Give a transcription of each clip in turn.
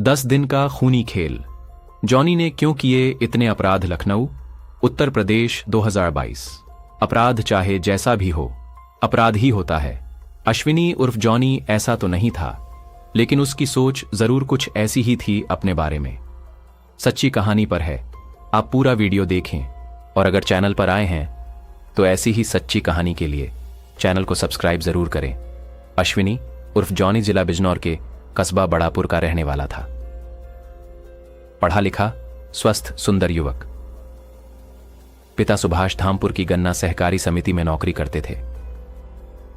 10 दिन का खूनी खेल। जॉनी ने क्यों किए इतने अपराध। लखनऊ, उत्तर प्रदेश, 2022। अपराध चाहे जैसा भी हो, अपराध ही होता है। अश्विनी उर्फ जॉनी ऐसा तो नहीं था, लेकिन उसकी सोच जरूर कुछ ऐसी ही थी अपने बारे में। सच्ची कहानी पर है, आप पूरा वीडियो देखें। और अगर चैनल पर आए हैं तो ऐसी ही सच्ची कहानी के लिए चैनल को सब्सक्राइब जरूर करें। अश्विनी उर्फ जॉनी जिला बिजनौर के कस्बा बड़ापुर का रहने वाला था। पढ़ा लिखा, स्वस्थ, सुंदर युवक। पिता सुभाष धामपुर की गन्ना सहकारी समिति में नौकरी करते थे।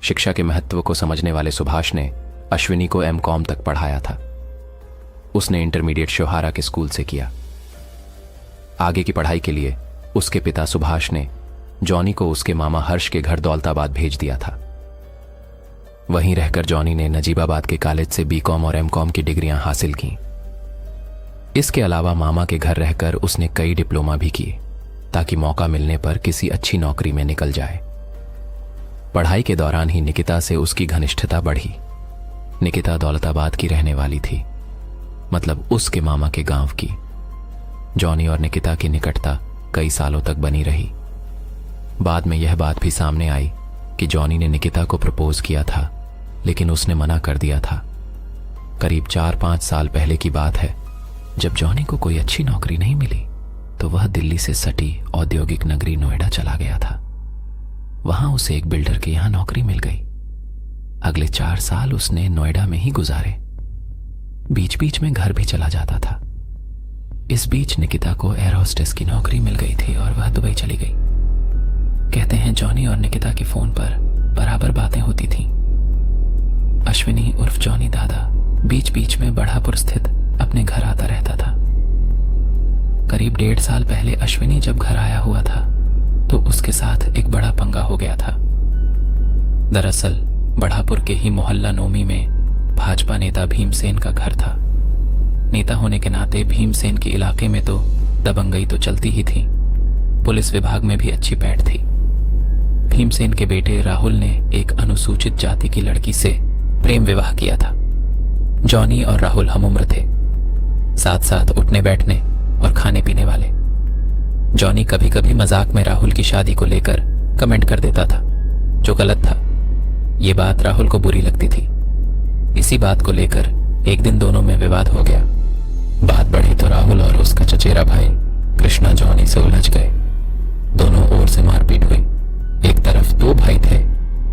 शिक्षा के महत्व को समझने वाले सुभाष ने अश्विनी को एमकॉम तक पढ़ाया था। उसने इंटरमीडिएट शोहारा के स्कूल से किया। आगे की पढ़ाई के लिए उसके पिता सुभाष ने जॉनी को उसके मामा हर्ष के घर दौलताबाद भेज दिया था। वहीं रहकर जॉनी ने नजीबाबाद के कॉलेज से बीकॉम और एमकॉम की डिग्रियां हासिल की। इसके अलावा मामा के घर रहकर उसने कई डिप्लोमा भी किए, ताकि मौका मिलने पर किसी अच्छी नौकरी में निकल जाए। पढ़ाई के दौरान ही निकिता से उसकी घनिष्ठता बढ़ी। निकिता दौलताबाद की रहने वाली थी, मतलब उसके मामा के गांव की। जॉनी और निकिता की निकटता कई सालों तक बनी रही। बाद में यह बात भी सामने आई कि जॉनी ने निकिता को प्रपोज किया था, लेकिन उसने मना कर दिया था। करीब 4-5 साल पहले की बात है, जब जॉनी को कोई अच्छी नौकरी नहीं मिली तो वह दिल्ली से सटी औद्योगिक नगरी नोएडा चला गया था। वहां उसे एक बिल्डर के यहां नौकरी मिल गई। अगले 4 साल उसने नोएडा में ही गुजारे। बीच बीच में घर भी चला जाता था। इस बीच निकिता को एयर होस्टेस की नौकरी मिल गई थी और वह दुबई चली गई। कहते हैं जॉनी और निकिता के फोन पर बराबर बातें होती थीं। अश्विनी उर्फ जॉनी दादा बीच बीच में बढ़ापुर स्थित अपने घर आता रहता था। करीब 1.5 साल पहले अश्विनी जब घर आया हुआ था तो उसके साथ एक बड़ा पंगा हो गया था। दरअसल बढ़ापुर के ही मोहल्ला नोमी में भाजपा नेता भीमसेन का घर था। नेता होने के नाते भीमसेन के इलाके में तो दबंगई तो चलती ही थी। पुलिस विभाग में भी अच्छी पैठ थी। भीमसेन के बेटे राहुल ने एक अनुसूचित जाति की लड़की से प्रेम विवाह किया था। जॉनी और राहुल हमउम्र थे, साथ साथ उठने बैठने और खाने पीने वाले। जॉनी कभी कभी मजाक में राहुल की शादी को लेकर कमेंट कर देता था, जो गलत था। ये बात राहुल को बुरी लगती थी। इसी बात को लेकर एक दिन दोनों में विवाद हो गया। बात बढ़ी तो राहुल और उसका चचेरा भाई कृष्णा जॉनी से उलझ गए। दोनों ओर से मारपीट हुई। एक तरफ 2 भाई थे,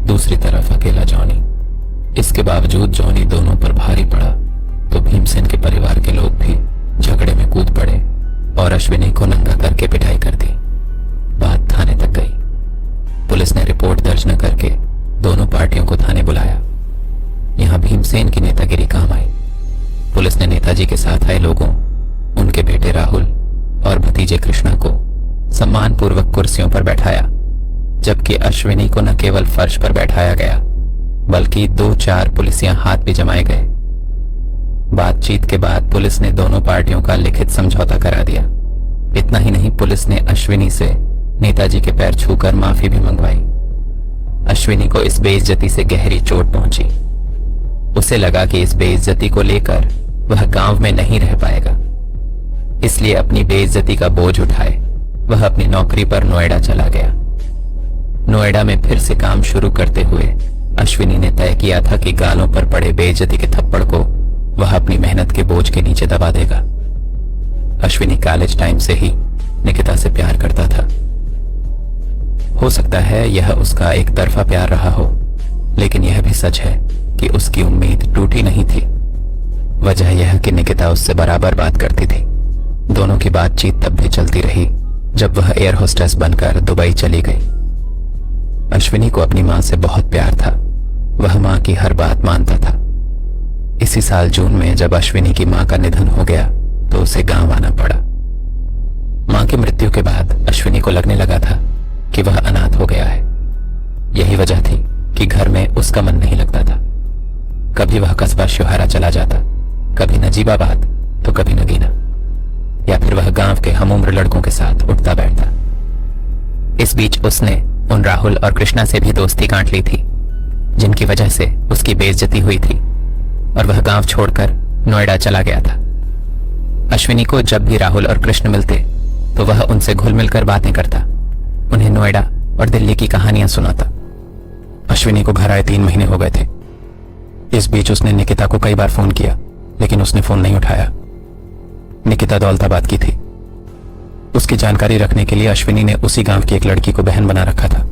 दूसरी तरफ अकेला जॉनी। इसके बावजूद जॉनी दोनों पर भारी पड़ा तो भीमसेन के परिवार के लोग भी झगड़े में कूद पड़े और अश्विनी को नंगा करके पिटाई कर दी। बात थाने तक गई। पुलिस ने रिपोर्ट दर्ज न करके दोनों पार्टियों को थाने बुलाया। यहां भीमसेन की नेतागिरी काम आई। पुलिस ने नेताजी के साथ आए लोगों, उनके बेटे राहुल और भतीजे कृष्णा को सम्मानपूर्वक कुर्सियों पर बैठाया, जबकि अश्विनी को न केवल फर्श पर बैठाया गया बल्कि 2-4 पुलिसियां हाथ भी जमाए गए। बातचीत के बाद पुलिस ने दोनों पार्टियों का लिखित समझौता करा दिया। इतना ही नहीं, पुलिस ने अश्विनी से नेताजी के पैर छूकर माफी भी मंगवाई। अश्विनी को इस बेइज्जती से गहरी चोट पहुंची। उसे लगा कि इस बेइज्जती को लेकर वह गांव में नहीं रह पाएगा, इसलिए अपनी बेइज्जती का बोझ उठाए वह अपनी नौकरी पर नोएडा चला गया। नोएडा में फिर से काम शुरू करते हुए अश्विनी ने तय किया था कि गालों पर पड़े बेइज्जती के थप्पड़ को वह अपनी मेहनत के बोझ के नीचे दबा देगा। अश्विनी कॉलेज टाइम से ही निकिता से प्यार करता था। हो सकता है यह उसका एक तरफा प्यार रहा हो, लेकिन यह भी सच है कि उसकी उम्मीद टूटी नहीं थी। वजह यह कि निकिता उससे बराबर बात करती थी। दोनों की बातचीत तब भी चलती रही जब वह एयर होस्टेस बनकर दुबई चली गई। अश्विनी को अपनी मां से बहुत प्यार था। वह मां की हर बात मानता था। इसी साल जून में जब अश्विनी की मां का निधन हो गया तो उसे गांव आना पड़ा। मां की मृत्यु के बाद अश्विनी को लगने लगा था कि वह अनाथ हो गया है। यही वजह थी कि घर में उसका मन नहीं लगता था। कभी वह कस्बा शोहारा चला जाता, कभी नजीबाबाद तो कभी नगीना, या फिर वह गांव के हमउम्र लड़कों के साथ उठता बैठता। इस बीच उसने उन राहुल और कृष्णा से भी दोस्ती गांठ ली थी, जिनकी वजह से उसकी बेइज्जती हुई थी और वह गांव छोड़कर नोएडा चला गया था। अश्विनी को जब भी राहुल और कृष्ण मिलते तो वह उनसे घुल मिलकर बातें करता, उन्हें नोएडा और दिल्ली की कहानियां सुनाता। अश्विनी को घर आए 3 महीने हो गए थे। इस बीच उसने निकिता को कई बार फोन किया, लेकिन उसने फोन नहीं उठाया। निकिता दौलताबाद की थी। उसकी जानकारी रखने के लिए अश्विनी ने उसी गांव की एक लड़की को बहन बना रखा था।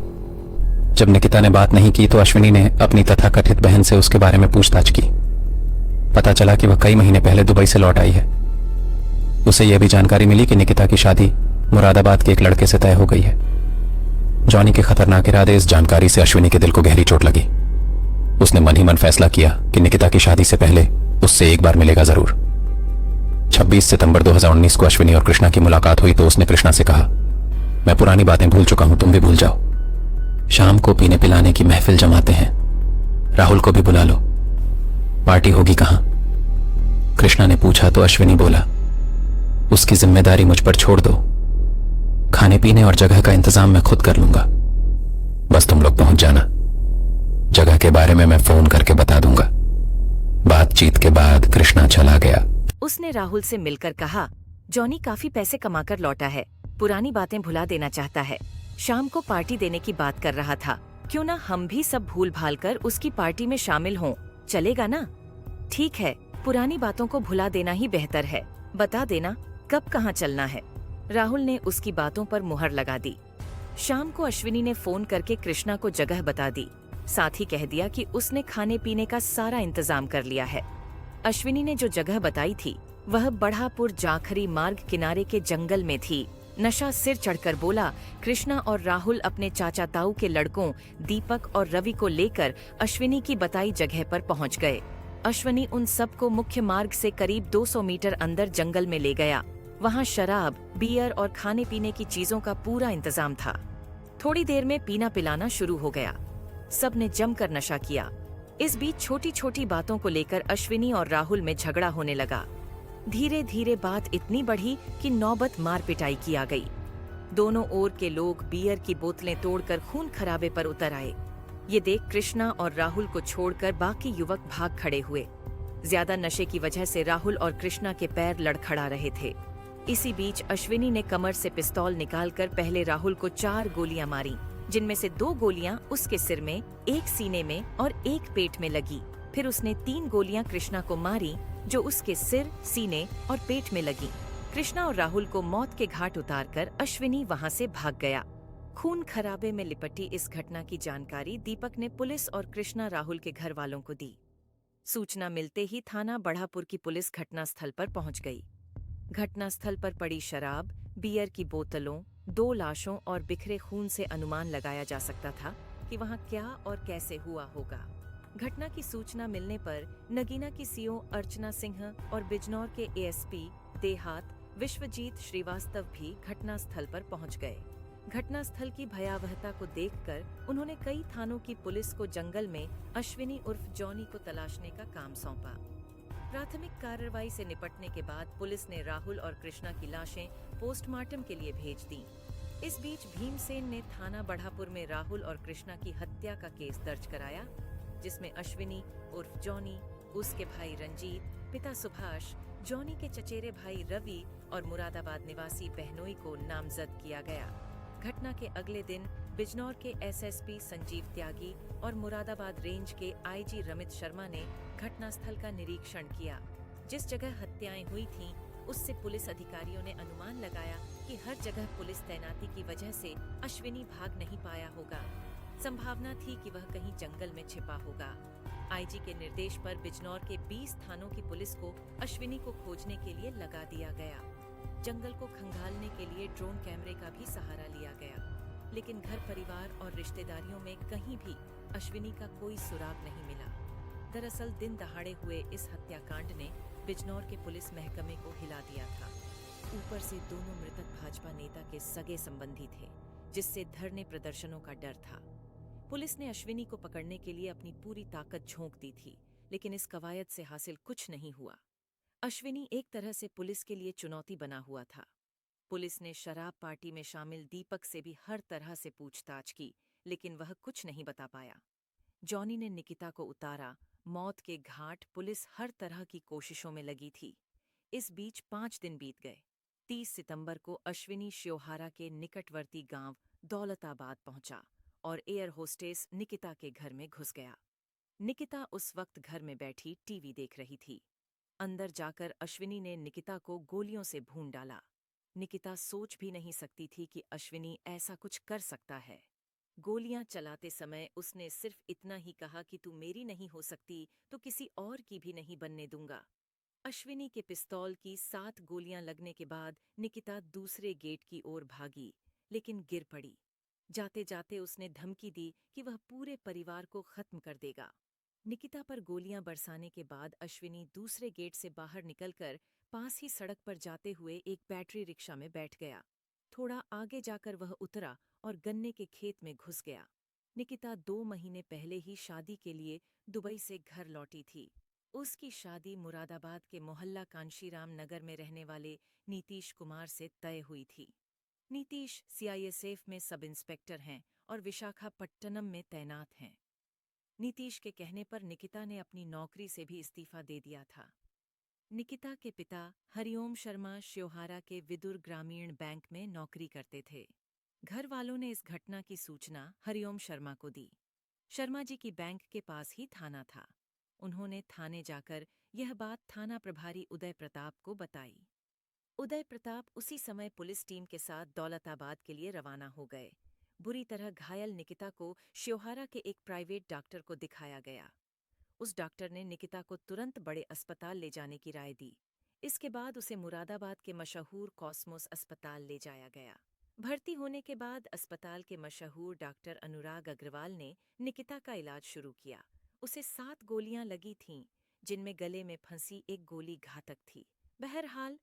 जब निकिता ने बात नहीं की तो अश्विनी ने अपनी तथाकथित बहन से उसके बारे में पूछताछ की। पता चला कि वह कई महीने पहले दुबई से लौट आई है। उसे यह भी जानकारी मिली कि निकिता की शादी मुरादाबाद के एक लड़के से तय हो गई है। जॉनी के खतरनाक इरादे, इस जानकारी से अश्विनी के दिल को गहरी चोट लगी। उसने मन ही मन फैसला किया कि निकिता की शादी से पहले उससे एक बार मिलेगा जरूर। 26 सितंबर 2019 को अश्विनी और कृष्णा की मुलाकात हुई तो उसने कृष्णा से कहा, मैं पुरानी बातें भूल चुका हूं, तुम भी भूल जाओ। शाम को पीने पिलाने की महफिल जमाते हैं, राहुल को भी बुला लो। पार्टी होगी कहां? कृष्णा ने पूछा तो अश्विनी बोला, उसकी जिम्मेदारी मुझ पर छोड़ दो। खाने पीने और जगह का इंतजाम मैं खुद कर लूंगा, बस तुम लोग पहुंच जाना। जगह के बारे में मैं फोन करके बता दूंगा। बातचीत के बाद कृष्णा चला गया। उसने राहुल से मिलकर कहा, जॉनी काफी पैसे कमाकर लौटा है, पुरानी बातें भुला देना चाहता है। शाम को पार्टी देने की बात कर रहा था, क्यों ना हम भी सब भूल भाल कर उसकी पार्टी में शामिल हों, चलेगा ना? ठीक है, पुरानी बातों को भुला देना ही बेहतर है। बता देना कब कहाँ चलना है। राहुल ने उसकी बातों पर मुहर लगा दी। शाम को अश्विनी ने फोन करके कृष्णा को जगह बता दी, साथ ही कह दिया कि उसने खाने पीने का सारा इंतजाम कर लिया है। अश्विनी ने जो जगह बताई थी वह बढ़ापुर जाखरी मार्ग किनारे के जंगल में थी। नशा सिर चढ़कर बोला, कृष्णा और राहुल अपने चाचा ताऊ के लड़कों दीपक और रवि को लेकर अश्विनी की बताई जगह पर पहुंच गए। अश्विनी उन सबको मुख्य मार्ग से करीब 200 मीटर अंदर जंगल में ले गया। वहां शराब, बियर और खाने पीने की चीजों का पूरा इंतजाम था। थोड़ी देर में पीना पिलाना शुरू हो गया। सब ने जमकर नशा किया। इस बीच छोटी छोटी बातों को लेकर अश्विनी और राहुल में झगड़ा होने लगा। धीरे धीरे बात इतनी बढ़ी कि नौबत मार पिटाई की आ गई। दोनों ओर के लोग बियर की बोतलें तोड़कर खून खराबे पर उतर आए। ये देख कृष्णा और राहुल को छोड़कर बाकी युवक भाग खड़े हुए। ज्यादा नशे की वजह से राहुल और कृष्णा के पैर लड़खड़ा रहे थे। इसी बीच अश्विनी ने कमर से पिस्तौल निकालकर पहले राहुल को 4 गोलियां मारी, जिनमें से 2 गोलियां उसके सिर में, 1 सीने में और 1 पेट में लगी। फिर उसने 3 गोलियां कृष्णा को मारी, जो उसके सिर, सीने और पेट में लगी। कृष्णा और राहुल को मौत के घाट उतारकर अश्विनी वहां से भाग गया। खून खराबे में लिपटी इस घटना की जानकारी दीपक ने पुलिस और कृष्णा राहुल के घर वालों को दी। सूचना मिलते ही थाना बढ़ापुर की पुलिस घटनास्थल पर पहुंच गई। घटनास्थल पर पड़ी शराब, बियर की बोतलों, 2 लाशों और बिखरे खून से अनुमान लगाया जा सकता था कि वहां क्या और कैसे हुआ होगा। घटना की सूचना मिलने पर नगीना की सीओ अर्चना सिंह और बिजनौर के एएसपी देहात विश्वजीत श्रीवास्तव भी घटनास्थल पर पहुंच गए। घटनास्थल की भयावहता को देखकर उन्होंने कई थानों की पुलिस को जंगल में अश्विनी उर्फ जॉनी को तलाशने का काम सौंपा। प्राथमिक कार्रवाई से निपटने के बाद पुलिस ने राहुल और कृष्णा की लाशें पोस्टमार्टम के लिए भेज दी। इस बीच भीमसेन ने थाना बढ़ापुर में राहुल और कृष्णा की हत्या का केस दर्ज कराया, जिसमें अश्विनी उर्फ जॉनी, उसके भाई रंजीत, पिता सुभाष, जॉनी के चचेरे भाई रवि और मुरादाबाद निवासी बहनोई को नामजद किया गया। घटना के अगले दिन बिजनौर के एसएसपी संजीव त्यागी और मुरादाबाद रेंज के आईजी रमित शर्मा ने घटनास्थल का निरीक्षण किया। जिस जगह हत्याएं हुई थीं, उससे पुलिस अधिकारियों ने अनुमान लगाया कि हर जगह पुलिस तैनाती की वजह से अश्विनी भाग नहीं पाया होगा। संभावना थी कि वह कहीं जंगल में छिपा होगा। आईजी के निर्देश पर बिजनौर के 20 थानों की पुलिस को अश्विनी को खोजने के लिए लगा दिया गया। जंगल को खंगालने के लिए ड्रोन कैमरे का भी सहारा लिया गया, लेकिन घर परिवार और रिश्तेदारियों में कहीं भी अश्विनी का कोई सुराग नहीं मिला। दरअसल दिन दहाड़े हुए इस हत्याकांड ने बिजनौर के पुलिस महकमे को हिला दिया था। ऊपर से दोनों मृतक भाजपा नेता के सगे संबंधी थे, जिससे धरने प्रदर्शनों का डर था। पुलिस ने अश्विनी को पकड़ने के लिए अपनी पूरी ताकत झोंक दी थी, लेकिन इस कवायद से हासिल कुछ नहीं हुआ। अश्विनी एक तरह से पुलिस के लिए चुनौती बना हुआ था। पुलिस ने शराब पार्टी में शामिल दीपक से भी हर तरह से पूछताछ की, लेकिन वह कुछ नहीं बता पाया। जॉनी ने निकिता को उतारा, मौत के घाट पुलिस हर तरह की कोशिशों में लगी थी। इस बीच 5 दिन बीत गए। 30 सितंबर को अश्विनी श्योहारा के निकटवर्ती गांव दौलताबाद पहुंचा और एयर होस्टेस निकिता के घर में घुस गया। निकिता उस वक्त घर में बैठी टीवी देख रही थी। अंदर जाकर अश्विनी ने निकिता को गोलियों से भून डाला। निकिता सोच भी नहीं सकती थी कि अश्विनी ऐसा कुछ कर सकता है। गोलियां चलाते समय उसने सिर्फ इतना ही कहा कि तू मेरी नहीं हो सकती तो किसी और की भी नहीं बनने दूंगा। अश्विनी के पिस्तौल की 7 गोलियां लगने के बाद निकिता दूसरे गेट की ओर भागी, लेकिन गिर पड़ी। जाते जाते उसने धमकी दी कि वह पूरे परिवार को खत्म कर देगा। निकिता पर गोलियां बरसाने के बाद अश्विनी दूसरे गेट से बाहर निकलकर पास ही सड़क पर जाते हुए एक बैटरी रिक्शा में बैठ गया। थोड़ा आगे जाकर वह उतरा और गन्ने के खेत में घुस गया। निकिता 2 महीने पहले ही शादी के लिए दुबई से घर लौटी थी। उसकी शादी मुरादाबाद के मोहल्ला कांशीराम नगर में रहने वाले नीतीश कुमार से तय हुई थी। नीतीश सीआईएसएफ में सब इंस्पेक्टर हैं और विशाखापट्टनम में तैनात हैं। नीतीश के कहने पर निकिता ने अपनी नौकरी से भी इस्तीफा दे दिया था। निकिता के पिता हरिओम शर्मा श्योहारा के विदुर ग्रामीण बैंक में नौकरी करते थे। घर वालों ने इस घटना की सूचना हरिओम शर्मा को दी। शर्मा जी की बैंक के पास ही थाना था। उन्होंने थाने जाकर यह बात थाना प्रभारी उदय प्रताप को बताई। उदय प्रताप उसी समय पुलिस टीम के साथ दौलताबाद के लिए रवाना हो गए। बुरी तरह घायल निकिता को श्योहारा के एक प्राइवेट डॉक्टर को दिखाया गया। उस डॉक्टर ने निकिता को तुरंत बड़े अस्पताल ले जाने की राय दी। इसके बाद उसे मुरादाबाद के मशहूर कॉस्मोस अस्पताल ले जाया गया। भर्ती होने के बाद अस्पताल के मशहूर डॉक्टर अनुराग अग्रवाल ने निकिता का इलाज शुरू किया। उसे 7 गोलियां लगी थीं, जिनमें गले में फंसी एक गोली घातक थी। बहरहाल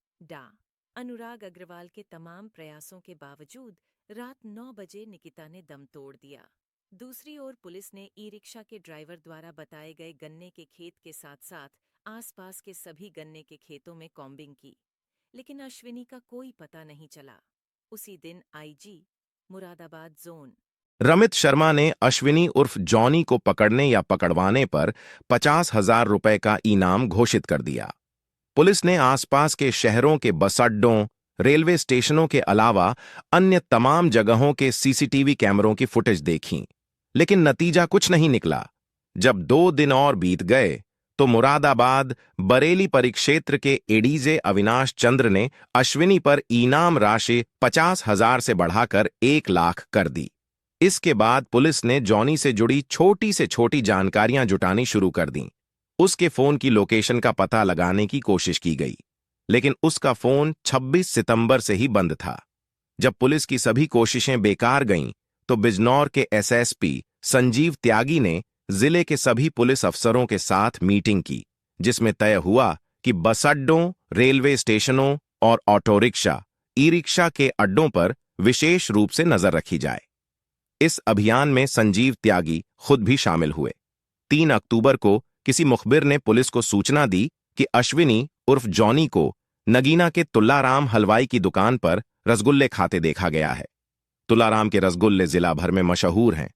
अनुराग अग्रवाल के तमाम प्रयासों के बावजूद रात 9 बजे निकिता ने दम तोड़ दिया। दूसरी ओर पुलिस ने ई-रिक्शा के ड्राइवर द्वारा बताए गए गन्ने के खेत के साथ साथ आसपास के सभी गन्ने के खेतों में कॉम्बिंग की, लेकिन अश्विनी का कोई पता नहीं चला। उसी दिन आईजी मुरादाबाद जोन रमित शर्मा ने अश्विनी उर्फ जॉनी को पकड़ने या पकड़वाने पर 50,000 रुपए का इनाम घोषित कर दिया। पुलिस ने आसपास के शहरों के बस अड्डों, रेलवे स्टेशनों के अलावा अन्य तमाम जगहों के सीसीटीवी कैमरों की फुटेज देखी, लेकिन नतीजा कुछ नहीं निकला। जब 2 दिन और बीत गए तो मुरादाबाद बरेली परिक्षेत्र के एडीजे अविनाश चंद्र ने अश्विनी पर इनाम राशि 50,000 से बढ़ाकर 1 लाख कर दी। इसके बाद पुलिस ने जॉनी से जुड़ी छोटी से छोटी जानकारियां जुटानी शुरू कर दी। उसके फोन की लोकेशन का पता लगाने की कोशिश की गई, लेकिन उसका फोन 26 सितंबर से ही बंद था। जब पुलिस की सभी कोशिशें बेकार गईं, तो बिजनौर के एसएसपी संजीव त्यागी ने जिले के सभी पुलिस अफसरों के साथ मीटिंग की, जिसमें तय हुआ कि बस अड्डों, रेलवे स्टेशनों और ऑटो रिक्शा, ई रिक्शा के अड्डों पर विशेष रूप से नजर रखी जाए। इस अभियान में संजीव त्यागी खुद भी शामिल हुए। 3 अक्टूबर को किसी मुखबिर ने पुलिस को सूचना दी कि अश्विनी उर्फ जॉनी को नगीना के तुल्लाराम हलवाई की दुकान पर रसगुल्ले खाते देखा गया है। तुल्लाराम के रसगुल्ले जिला भर में मशहूर हैं।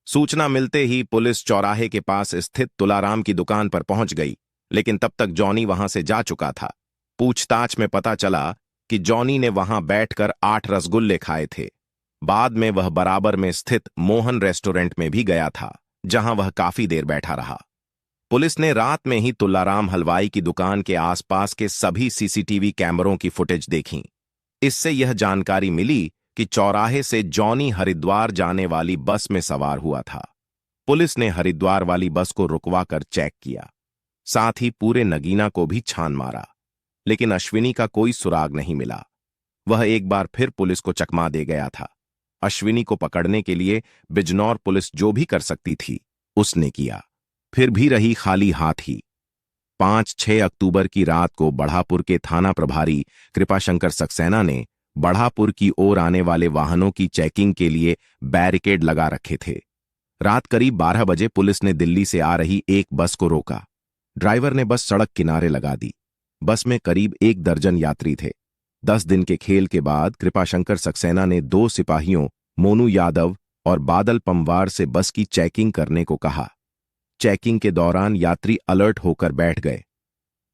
सूचना मिलते ही पुलिस चौराहे के पास स्थित तुल्लाराम की दुकान पर पहुंच गई, लेकिन तब तक जॉनी वहां से जा चुका था। पूछताछ में पता चला कि जॉनी ने वहां बैठकर 8 रसगुल्ले खाए थे। बाद में वह बराबर में स्थित मोहन रेस्टोरेंट में भी गया था, जहां वह काफी देर बैठा रहा। पुलिस ने रात में ही तुल्लाराम हलवाई की दुकान के आसपास के सभी सीसीटीवी कैमरों की फुटेज देखी। इससे यह जानकारी मिली कि चौराहे से जॉनी हरिद्वार जाने वाली बस में सवार हुआ था। पुलिस ने हरिद्वार वाली बस को रुकवाकर चेक किया, साथ ही पूरे नगीना को भी छान मारा, लेकिन अश्विनी का कोई सुराग नहीं मिला। वह एक बार फिर पुलिस को चकमा दे गया था। अश्विनी को पकड़ने के लिए बिजनौर पुलिस जो भी कर सकती थी उसने किया, फिर भी रही खाली हाथ ही। 5-6 अक्टूबर की रात को बढ़ापुर के थाना प्रभारी कृपाशंकर सक्सेना ने बढ़ापुर की ओर आने वाले वाहनों की चेकिंग के लिए बैरिकेड लगा रखे थे। रात करीब 12 बजे पुलिस ने दिल्ली से आ रही एक बस को रोका। ड्राइवर ने बस सड़क किनारे लगा दी। बस में करीब 1 दर्जन यात्री थे। 10 दिन के खेल के बाद कृपाशंकर सक्सेना ने 2 सिपाहियों मोनू यादव और बादल पंवार से बस की चेकिंग करने को कहा। चेकिंग के दौरान यात्री अलर्ट होकर बैठ गए।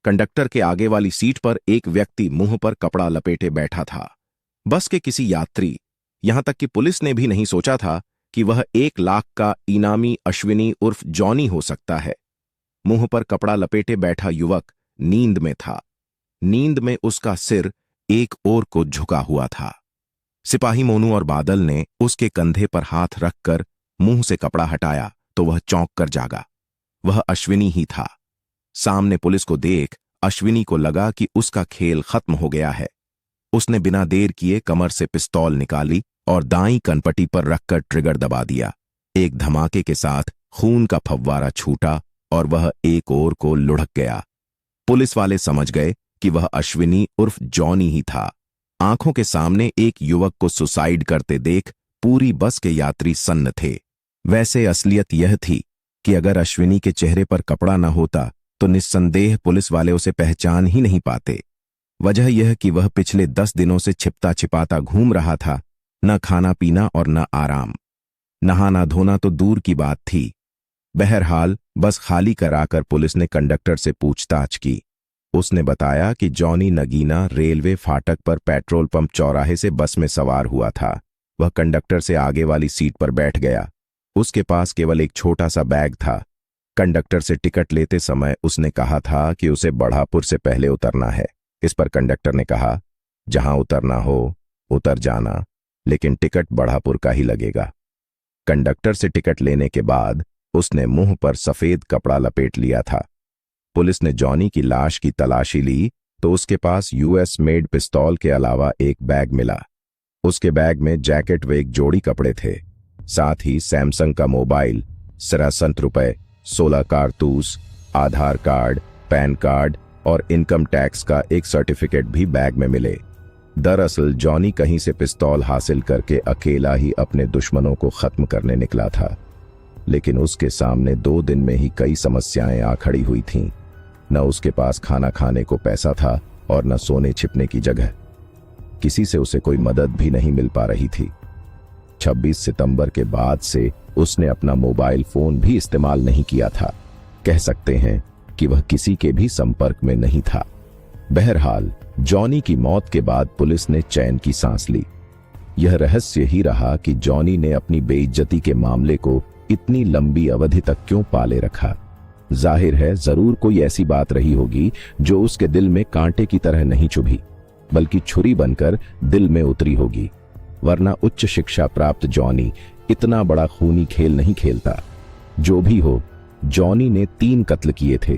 कंडक्टर के आगे वाली सीट पर एक व्यक्ति मुंह पर कपड़ा लपेटे बैठा था। बस के किसी यात्री, यहां तक कि पुलिस ने भी नहीं सोचा था कि वह 1 लाख का इनामी अश्विनी उर्फ जॉनी हो सकता है। मुंह पर कपड़ा लपेटे बैठा युवक नींद में था। नींद में उसका सिर एक ओर को झुका हुआ था। सिपाही मोनू और बादल ने उसके कंधे पर हाथ रखकर मुंह से कपड़ा हटाया तो वह चौंक कर जागा। वह अश्विनी ही था। सामने पुलिस को देख अश्विनी को लगा कि उसका खेल खत्म हो गया है। उसने बिना देर किए कमर से पिस्तौल निकाली और दाईं कनपटी पर रखकर ट्रिगर दबा दिया। एक धमाके के साथ खून का फव्वारा छूटा और वह एक ओर को लुढ़क गया। पुलिस वाले समझ गए कि वह अश्विनी उर्फ जॉनी ही था। आंखों के सामने एक युवक को सुसाइड करते देख पूरी बस के यात्री सन्न थे। वैसे असलियत यह थी कि अगर अश्विनी के चेहरे पर कपड़ा न होता तो निस्संदेह पुलिस वाले उसे पहचान ही नहीं पाते। वजह यह कि वह पिछले 10 दिनों से छिपता छिपाता घूम रहा था। न खाना पीना और न आराम। नहाना धोना तो दूर की बात थी। बहरहाल बस खाली कराकर पुलिस ने कंडक्टर से पूछताछ की। उसने बताया कि जॉनी नगीना रेलवे फाटक पर पेट्रोल पंप चौराहे से बस में सवार हुआ था। वह कंडक्टर से आगे वाली सीट पर बैठ गया। उसके पास केवल एक छोटा सा बैग था। कंडक्टर से टिकट लेते समय उसने कहा था कि उसे बढ़ापुर से पहले उतरना है। इस पर कंडक्टर ने कहा, जहां उतरना हो उतर जाना, लेकिन टिकट बढ़ापुर का ही लगेगा। कंडक्टर से टिकट लेने के बाद उसने मुंह पर सफेद कपड़ा लपेट लिया था। पुलिस ने जॉनी की लाश की तलाशी ली तो उसके पास यूएस मेड पिस्तौल के अलावा एक बैग मिला। उसके बैग में जैकेट व एक जोड़ी कपड़े थे। साथ ही सैमसंग का मोबाइल, 67 रुपए, 16 कारतूस, आधार कार्ड, पैन कार्ड और इनकम टैक्स का एक सर्टिफिकेट भी बैग में मिले। दरअसल जॉनी कहीं से पिस्तौल हासिल करके अकेला ही अपने दुश्मनों को खत्म करने निकला था, लेकिन उसके सामने 2 दिन में ही कई समस्याएं आ खड़ी हुई थीं। न उसके पास खाना खाने को पैसा था और न सोने छिपने की जगह। किसी से उसे कोई मदद भी नहीं मिल पा रही थी। 26 सितंबर के बाद से उसने अपना मोबाइल फोन भी इस्तेमाल नहीं किया था। कह सकते हैं कि वह किसी के भी संपर्क में नहीं था। बहरहाल जॉनी की मौत के बाद पुलिस ने चैन की सांस ली। यह रहस्य ही रहा कि जॉनी ने अपनी बेइज्जती के मामले को इतनी लंबी अवधि तक क्यों पाले रखा। जाहिर है जरूर कोई ऐसी बात रही होगी जो उसके दिल में कांटे की तरह नहीं चुभी, बल्कि छुरी बनकर दिल में उतरी होगी। वरना उच्च शिक्षा प्राप्त जॉनी इतना बड़ा खूनी खेल नहीं खेलता। जो भी हो, जॉनी ने 3 कत्ल किए थे।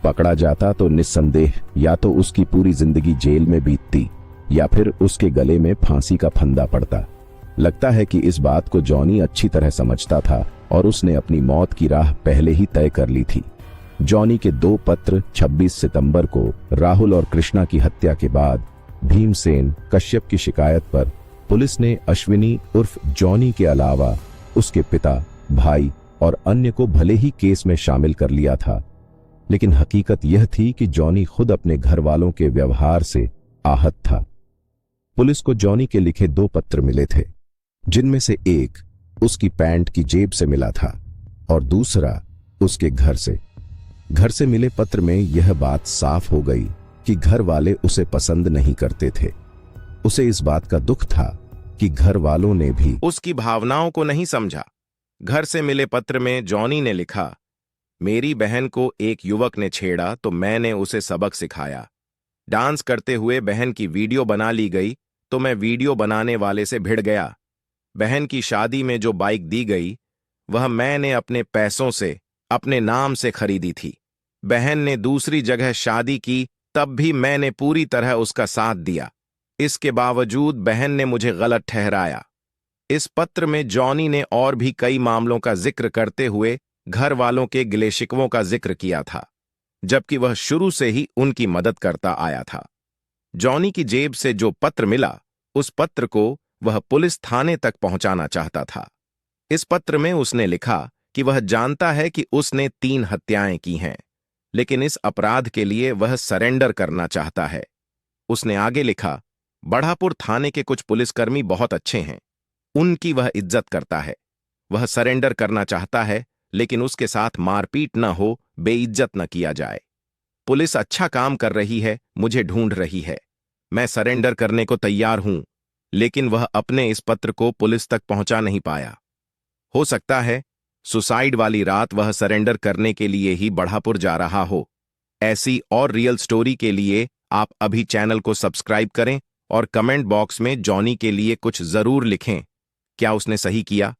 पकड़ा जाता तो निस्संदेह या तो उसकी पूरी जिंदगी जेल में बीतती या फिर उसके गले में फांसी का फंदा पड़ता। लगता है कि इस बात को जॉनी अच्छी तरह समझता था और उसने अपनी मौत की राह पहले ही तय कर ली थी। जॉनी के 2 पत्र 26 सितंबर को राहुल और कृष्णा की हत्या के बाद भीमसेन कश्यप की शिकायत पर पुलिस ने अश्विनी उर्फ जॉनी के अलावा उसके पिता, भाई और अन्य को भले ही केस में शामिल कर लिया था, लेकिन हकीकत यह थी कि जॉनी खुद अपने घर वालों के व्यवहार से आहत था। पुलिस को जॉनी के लिखे 2 पत्र मिले थे, जिनमें से एक उसकी पैंट की जेब से मिला था और दूसरा उसके घर से। घर से मिले पत्र में यह बात साफ हो गई कि घर वाले उसे पसंद नहीं करते थे। उसे इस बात का दुख था कि घर वालों ने भी उसकी भावनाओं को नहीं समझा। घर से मिले पत्र में जॉनी ने लिखा, मेरी बहन को एक युवक ने छेड़ा तो मैंने उसे सबक सिखाया। डांस करते हुए बहन की वीडियो बना ली गई तो मैं वीडियो बनाने वाले से भिड़ गया। बहन की शादी में जो बाइक दी गई वह मैंने अपने पैसों से अपने नाम से खरीदी थी। बहन ने दूसरी जगह शादी की तब भी मैंने पूरी तरह उसका साथ दिया। इसके बावजूद बहन ने मुझे गलत ठहराया। इस पत्र में जॉनी ने और भी कई मामलों का जिक्र करते हुए घर वालों के गिले शिकवों का जिक्र किया था, जबकि वह शुरू से ही उनकी मदद करता आया था। जॉनी की जेब से जो पत्र मिला, उस पत्र को वह पुलिस थाने तक पहुंचाना चाहता था। इस पत्र में उसने लिखा कि वह जानता है कि उसने 3 हत्याएं की हैं, लेकिन इस अपराध के लिए वह सरेंडर करना चाहता है। उसने आगे लिखा, बढ़ापुर थाने के कुछ पुलिसकर्मी बहुत अच्छे हैं, उनकी वह इज्जत करता है। वह सरेंडर करना चाहता है, लेकिन उसके साथ मारपीट न हो, बेइज्जत न किया जाए। पुलिस अच्छा काम कर रही है, मुझे ढूंढ रही है। मैं सरेंडर करने को तैयार हूं, लेकिन वह अपने इस पत्र को पुलिस तक पहुंचा नहीं पाया। हो सकता है सुसाइड वाली रात वह सरेंडर करने के लिए ही बढ़ापुर जा रहा हो। ऐसी और रियल स्टोरी के लिए आप अभी चैनल को सब्सक्राइब करें और कमेंट बॉक्स में जॉनी के लिए कुछ जरूर लिखें। क्या उसने सही किया?